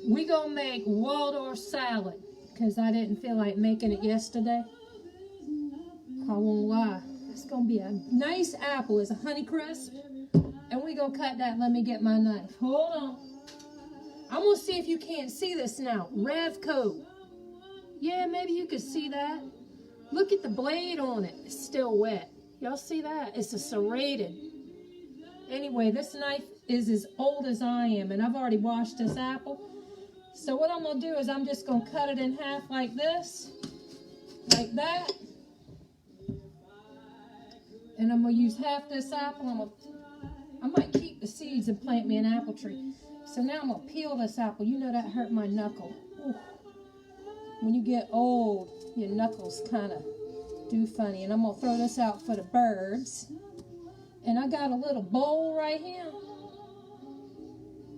We gonna make waldorf salad because I didn't feel like making it yesterday. I won't lie. It's gonna be a nice apple. It's a Honeycrisp, and we gonna cut that. Let me get my knife. Hold on. I'm gonna see if you can't see this now. Revco. Yeah, maybe you could see that. Look at the blade on it. It's still wet. Y'all see that? It's a serrated. Anyway, this knife is as old as I am, and I've already washed this apple. So what I'm gonna do is I'm just gonna cut it in half like this, like that. And I'm gonna use half this apple. I might keep the seeds and plant me an apple tree. So now I'm gonna peel this apple. You know that hurt my knuckle. Ooh. When you get old, your knuckles kind of do funny. And I'm gonna throw this out for the birds. And I got a little bowl right here.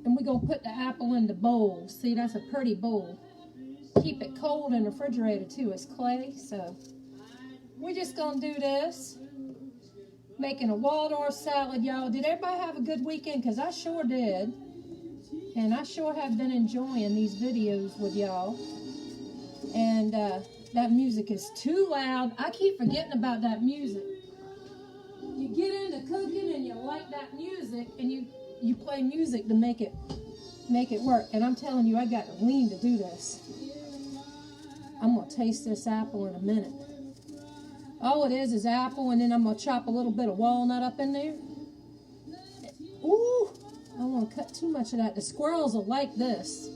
And we're gonna put the apple in the bowl. See, that's a pretty bowl. Keep it cold in the refrigerator too. It's clay, so we're just gonna do this. Making a Waldorf salad, y'all. Did everybody have a good weekend? Because I sure did. And I sure have been enjoying these videos with y'all. And that music is too loud. I keep forgetting about that music. You get into cooking and you like that music, and you play music to make it work. And I'm telling you, I got to lean to do this. I'm going to taste this apple in a minute. All it is apple, and then I'm going to chop a little bit of walnut up in there. Ooh, I don't want to cut too much of that. The squirrels will like this.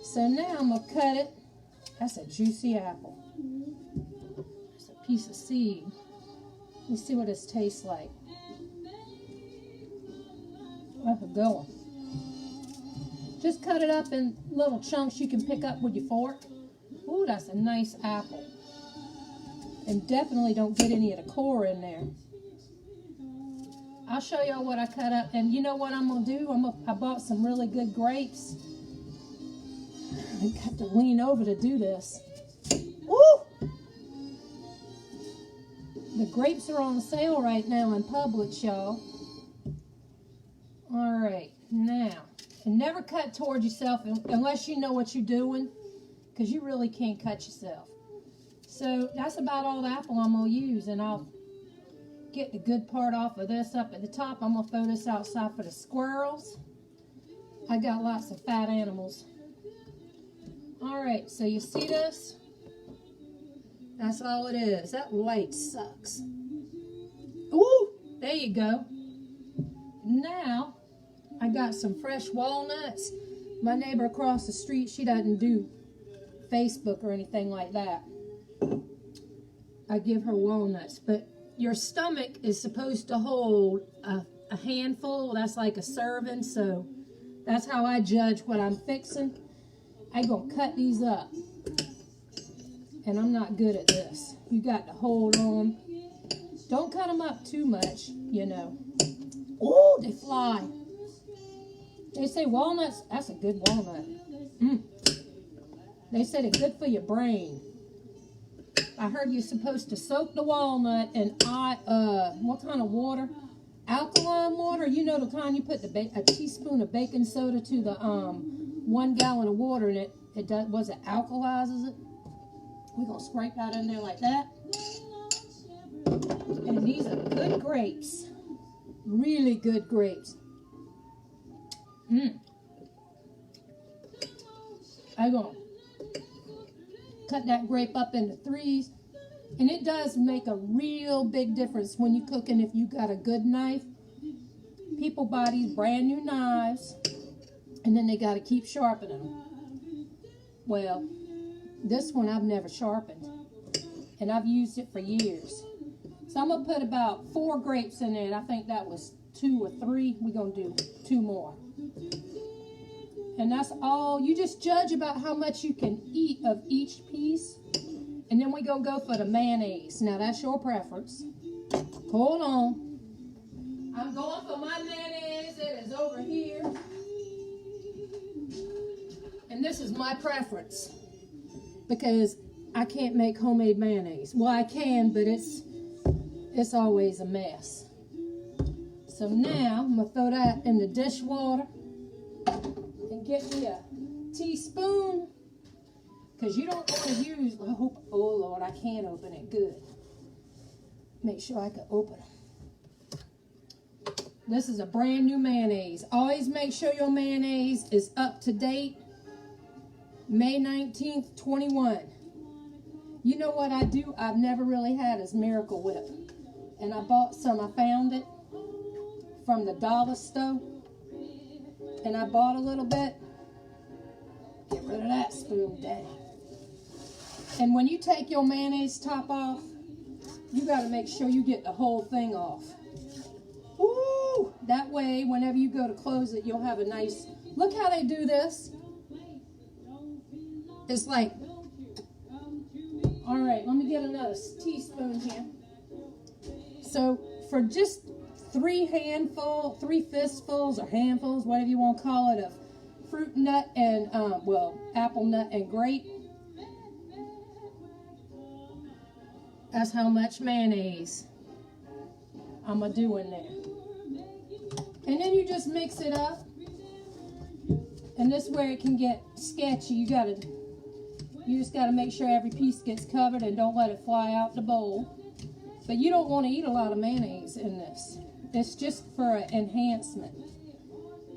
So now I'm going to cut it. That's a juicy apple. It's a piece of seed. Let me see what this tastes like. That's a good one. Just cut it up in little chunks you can pick up with your fork. Ooh, that's a nice apple. And definitely don't get any of the core in there. I'll show y'all what I cut up. And you know what I'm going to do? I bought some really good grapes. I got to lean over to do this. Woo! The grapes are on sale right now in Publix, y'all. All right, now, and never cut toward yourself unless you know what you're doing, because you really can't cut yourself. So that's about all the apple I'm going to use, and I'll get the good part off of this up at the top. I'm going to throw this outside for the squirrels. I got lots of fat animals. All right, so you see this? That's all it is. That light sucks. Ooh, there you go. Now, I got some fresh walnuts. My neighbor across the street, she doesn't do Facebook or anything like that. I give her walnuts, but your stomach is supposed to hold a handful. That's like a serving, so that's how I judge what I'm fixing. I gonna cut these up, and I'm not good at this. You got to hold on. Don't cut them up too much, you know. Oh, they fly. They say walnuts, that's a good walnut. They said it's good for your brain. I heard you're supposed to soak the walnut in what kind of water? Alkaline water. You know the kind you put a teaspoon of baking soda to the 1 gallon of water, and it alkalizes it. We're gonna scrape that in there like that. And these are good grapes. Really good grapes. I'm gonna cut that grape up into 3s. And it does make a real big difference when you're cooking if you got a good knife. People buy these brand new knives, and then they got to keep sharpening them. Well, this one I've never sharpened, and I've used it for years. So I'm going to put about 4 grapes in there, and I think that was 2 or 3. We're going to do 2 more. And that's all. You just judge about how much you can eat of each piece. And then we're going to go for the mayonnaise. Now, that's your preference. Hold on. I'm going for my mayonnaise. It is over here. And this is my preference, because I can't make homemade mayonnaise. Well, I can, but it's always a mess. So now I'm going to throw that in the dishwater and get me a teaspoon, because you don't want to use, oh Lord, I can't open it good. Make sure I can open it. This is a brand new mayonnaise. Always make sure your mayonnaise is up to date. May 19th, 21. You know what I do? I've never really had is Miracle Whip. And I bought some. I found it from the dollar store. And I bought a little bit. Get rid of that spoon, Daddy. And when you take your mayonnaise top off, you got to make sure you get the whole thing off. Ooh, that way, whenever you go to close it, you'll have a nice, look how they do this. It's like, all right, let me get another teaspoon here. So for just 3 fistfuls or handfuls, whatever you want to call it, of fruit nut and, apple nut and grape, that's how much mayonnaise I'm going to do in there. And then you just mix it up. And this is where it can get sketchy. You just got to make sure every piece gets covered and don't let it fly out the bowl. But you don't want to eat a lot of mayonnaise in this. It's just for an enhancement.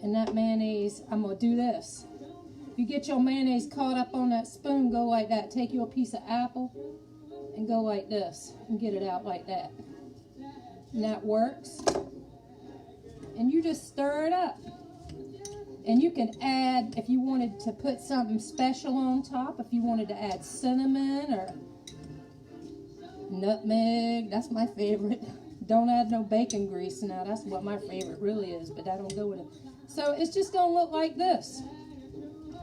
And that mayonnaise, I'm going to do this. You get your mayonnaise caught up on that spoon, go like that. Take you a piece of apple and go like this and get it out like that. And that works. And you just stir it up. And you can add, if you wanted to put something special on top, if you wanted to add cinnamon or nutmeg, that's my favorite. Don't add no bacon grease now, that's what my favorite really is, but I don't go with it. So it's just gonna look like this.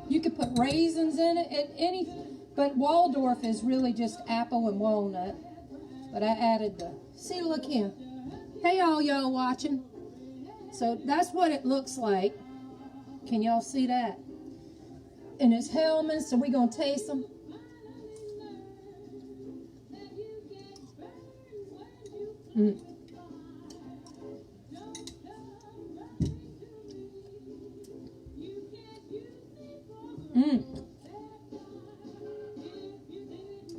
You could put raisins in it, but Waldorf is really just apple and walnut. But I added see, look here. Hey y'all watching. So that's what it looks like. Can y'all see that? And it's Hellmann's, so we're gonna taste them.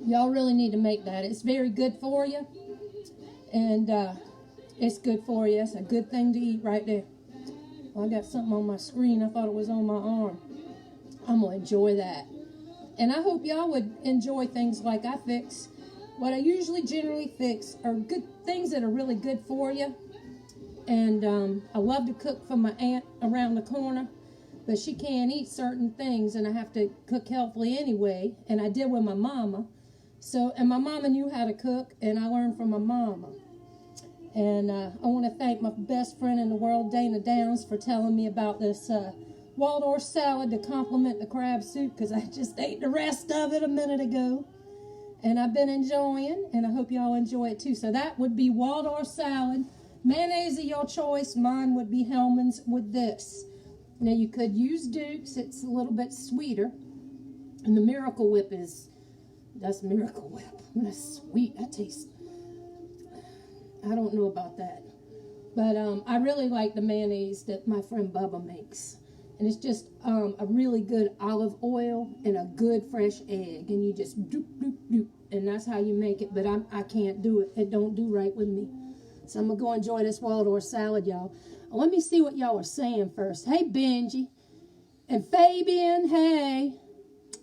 Y'all really need to make that. It's very good for you. And it's good for you. It's a good thing to eat right there. Well, I got something on my screen. I thought it was on my arm. I'm going to enjoy that. And I hope y'all would enjoy things like I fix. What I usually generally fix are good things that are really good for you. And I love to cook for my aunt around the corner. But she can't eat certain things, and I have to cook healthily anyway. And I did with my mama. And my mama knew how to cook, and I learned from my mama. And I want to thank my best friend in the world, Dana Downs, for telling me about this Waldorf salad to complement the crab soup, because I just ate the rest of it a minute ago. And I've been enjoying, and I hope y'all enjoy it too. So that would be Waldorf salad. Mayonnaise of your choice. Mine would be Hellmann's with this. Now you could use Duke's. It's a little bit sweeter. And the Miracle Whip that's Miracle Whip. That's sweet. That tastes, I don't know about that. But I really like the mayonnaise that my friend Bubba makes. And it's just a really good olive oil and a good fresh egg. And you just doop, doop, doop. And that's how you make it. But I can't do it. It don't do right with me. So I'm going to go enjoy this Waldorf salad, y'all. Let me see what y'all are saying first. Hey, Benji. And Fabian, hey.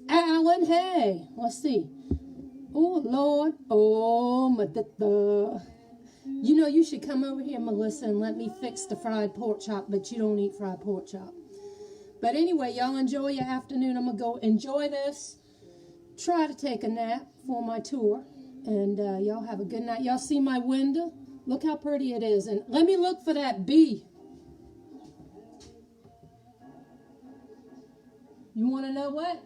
Alan, hey. Let's see. Oh, Lord. Oh, Madita. You know, you should come over here, Melissa, and let me fix the fried pork chop, but you don't eat fried pork chop. But anyway, y'all enjoy your afternoon. I'm going to go enjoy this. Try to take a nap for my tour. And y'all have a good night. Y'all see my window? Look how pretty it is. And let me look for that bee. You want to know what?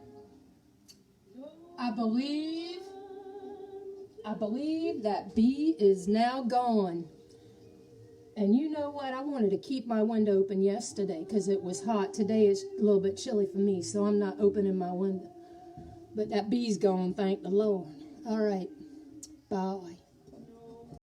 I believe that bee is now gone. And you know what? I wanted to keep my window open yesterday because it was hot. Today is a little bit chilly for me, so I'm not opening my window. But that bee's gone, thank the Lord. All right. Bye.